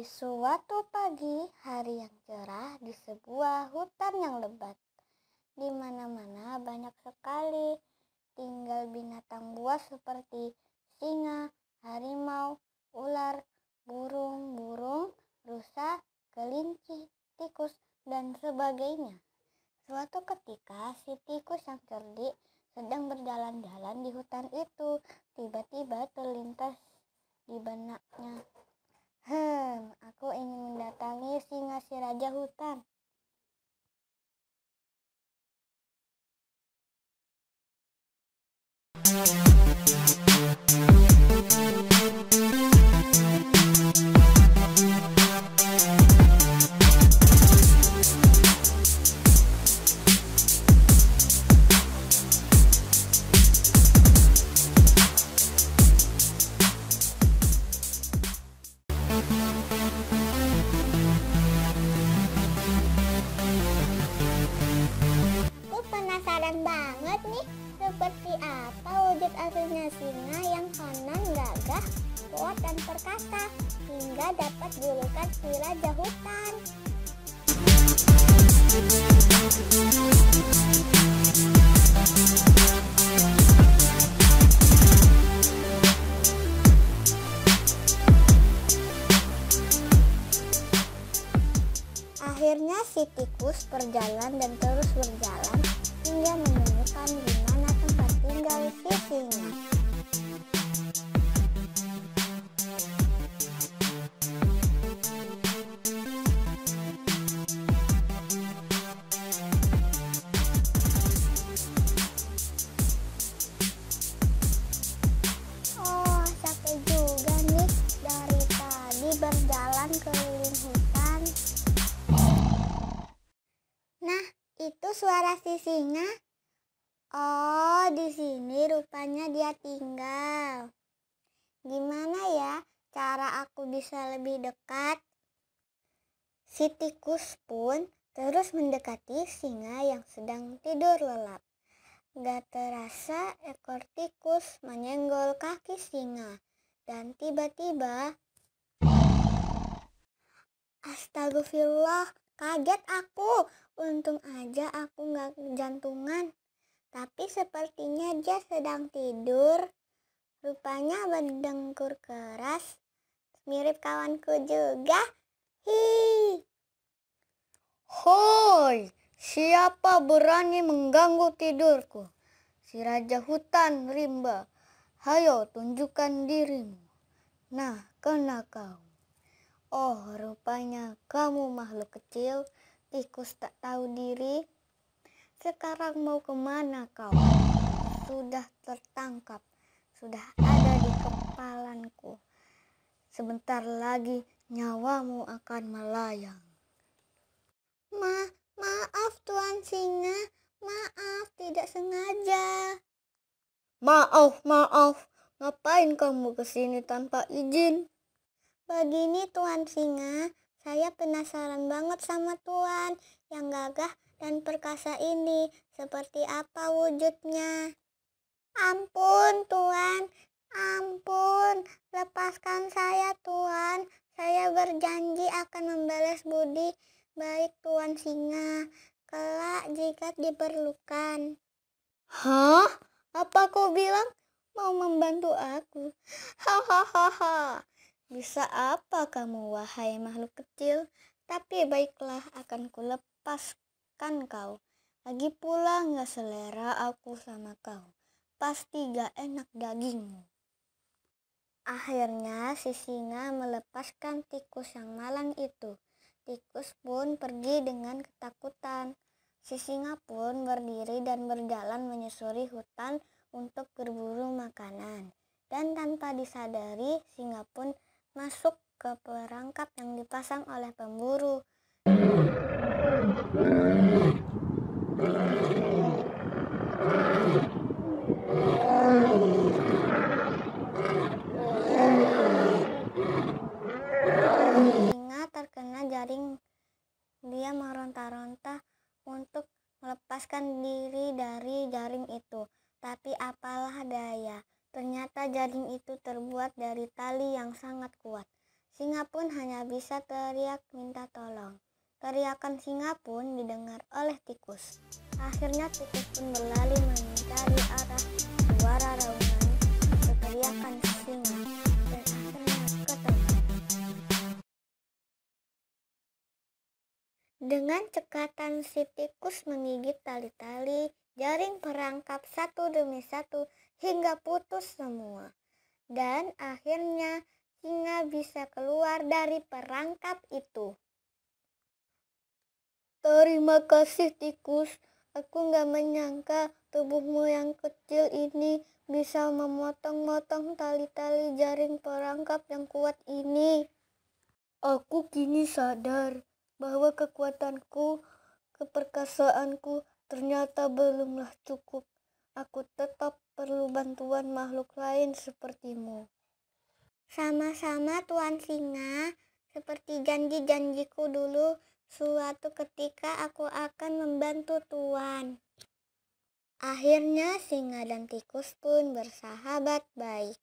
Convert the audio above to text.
suatu pagi, hari yang cerah di sebuah hutan yang lebat. Di mana-mana banyak sekali tinggal binatang buas seperti singa, harimau, ular, burung-burung, rusa, kelinci, tikus, dan sebagainya. Suatu ketika si tikus yang cerdik sedang berjalan-jalan di hutan itu. Tiba-tiba terlintas di benaknya, aku ingin mendatangi singa si raja hutan. Aku penasaran banget nih, seperti apa wujud aslinya singa yang konon gagah, kuat dan perkasa, hingga dapat julukan si raja hutan. Akhirnya si tikus berjalan dan terus berjalan hingga menemukan di mana tempat tinggal si singa. Oh, capek juga nih dari tadi berjalan keliling hutan. Nah, itu suara si singa. Oh, di sini rupanya dia tinggal. Gimana ya cara aku bisa lebih dekat? Si tikus pun terus mendekati singa yang sedang tidur lelap. Gak terasa ekor tikus menyenggol kaki singa. Dan tiba-tiba, astagfirullah, kaget aku. Untung aja aku gak jantungan. Tapi sepertinya dia sedang tidur. Rupanya berdengkur keras. Mirip kawanku juga. Hi. Hoi, siapa berani mengganggu tidurku? Si raja hutan rimba. Hayo tunjukkan dirimu. Nah, kena kau. Oh, rupanya kamu makhluk kecil, tikus tak tahu diri. Sekarang mau kemana kau? Sudah tertangkap, sudah ada di kepalanku. Sebentar lagi nyawamu akan melayang. Maaf Tuan Singa, maaf tidak sengaja. Maaf, ngapain kamu kesini tanpa izin? Begini Tuan Singa, saya penasaran banget sama Tuan yang gagah dan perkasa ini. Seperti apa wujudnya? Ampun Tuan, ampun, lepaskan saya Tuan. Saya berjanji akan membalas budi baik Tuan Singa kelak jika diperlukan. Hah? Apa kau bilang? Mau membantu aku? Hahaha. Bisa apa kamu wahai makhluk kecil? Tapi baiklah, akan kulepaskan kau. Lagi pula gak selera aku sama kau. Pasti gak enak dagingmu. Akhirnya si singa melepaskan tikus yang malang itu. Tikus pun pergi dengan ketakutan. Si singa pun berdiri dan berjalan menyusuri hutan untuk berburu makanan. Dan tanpa disadari, singa pun masuk ke perangkap yang dipasang oleh pemburu. Singa terkena jaring. Dia meronta-ronta untuk melepaskan diri dari jaring itu. Tapi apalah daya, ternyata jaring itu terbuat dari tali yang sangat kuat. Singa pun hanya bisa teriak minta tolong. Teriakan singa pun didengar oleh tikus. Akhirnya tikus pun berlari mencari arah suara raungan teriakan singa dan akhirnya ketemu. Dengan cekatan si tikus menggigit tali-tali jaring perangkap satu demi satu hingga putus semua. Dan akhirnya singa bisa keluar dari perangkap itu. Terima kasih tikus, aku gak menyangka tubuhmu yang kecil ini bisa memotong-motong tali-tali jaring perangkap yang kuat ini. Aku kini sadar bahwa kekuatanku, keperkasaanku ternyata belumlah cukup. Aku tetap perlu bantuan makhluk lain sepertimu. Sama-sama Tuan Singa, seperti janji-janjiku dulu, suatu ketika aku akan membantu Tuan. Akhirnya singa dan tikus pun bersahabat baik.